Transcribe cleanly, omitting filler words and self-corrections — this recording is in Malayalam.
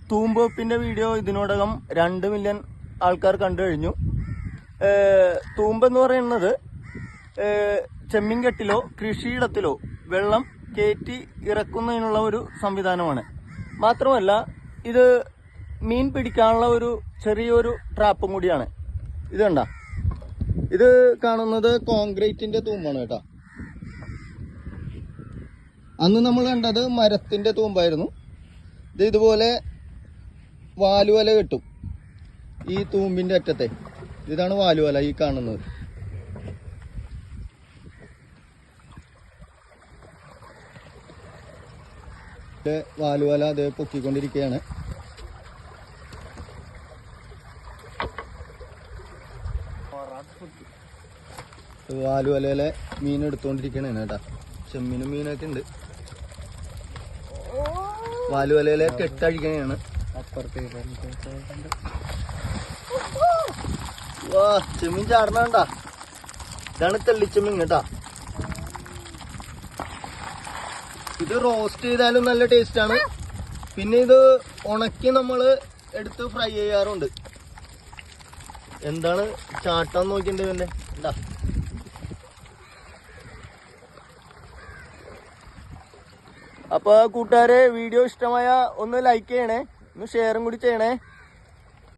തൂമ്പോപ്പിന്റെ വീഡിയോ ഇതിനോടകം 2 മില്യൺ ആൾക്കാർ കണ്ടു കഴിഞ്ഞു. തൂമ്പെന്ന് പറയുന്നത് ചെമ്മീൻകെട്ടിലോ കൃഷിയിടത്തിലോ വെള്ളം കയറ്റി ഇറക്കുന്നതിനുള്ള ഒരു സംവിധാനമാണ്. മാത്രമല്ല ഇത് മീൻ പിടിക്കാനുള്ള ഒരു ചെറിയൊരു ട്രാപ്പും കൂടിയാണ്. ഇത് കണ്ട, ഇത് കാണുന്നത് കോൺക്രീറ്റിന്റെ തൂമ്പാണ് കേട്ടോ. അന്ന് നമ്മൾ കണ്ടത് മരത്തിന്റെ തൂമ്പായിരുന്നു. ഇത് ഇതുപോലെ വാലുവല കെട്ടും ഈ തൂമ്പിന്റെ അറ്റത്തെ. ഇതാണ് വാലുവല ഈ കാണുന്നത്. വാലുവല അത് പൊക്കിക്കൊണ്ടിരിക്കുകയാണ്. വാലുവലയിലെ മീൻ എടുത്തുകൊണ്ടിരിക്കണേണ് കേട്ടാ. ചെമ്മീനും മീനൊക്കെ ഉണ്ട്. വാലുവലയിലെ കെട്ടഴിക്കണേണ്. വാ, ചെമ്മീൻ ചാടണണ്ടാ. ഇതാണ് തെള്ളിച്ചെമ്മീൻ കേട്ടാ. ഇത് റോസ്റ്റ് ചെയ്താലും നല്ല ടേസ്റ്റ് ആണ്. പിന്നെ ഇത് ഉണക്കി നമ്മള് എടുത്ത് ഫ്രൈ ചെയ്യാറുണ്ട്. എന്താണ് ചാട്ടം നോക്കിണ്ടേ ഇവന്റെ എന്താ. അപ്പൊ കൂട്ടുകാരെ, വീഡിയോ ഇഷ്ടമായ ഒന്ന് ലൈക്ക് ചെയ്യണേ, ഒന്ന് ഷെയറും കൂടി ചെയ്യണേ.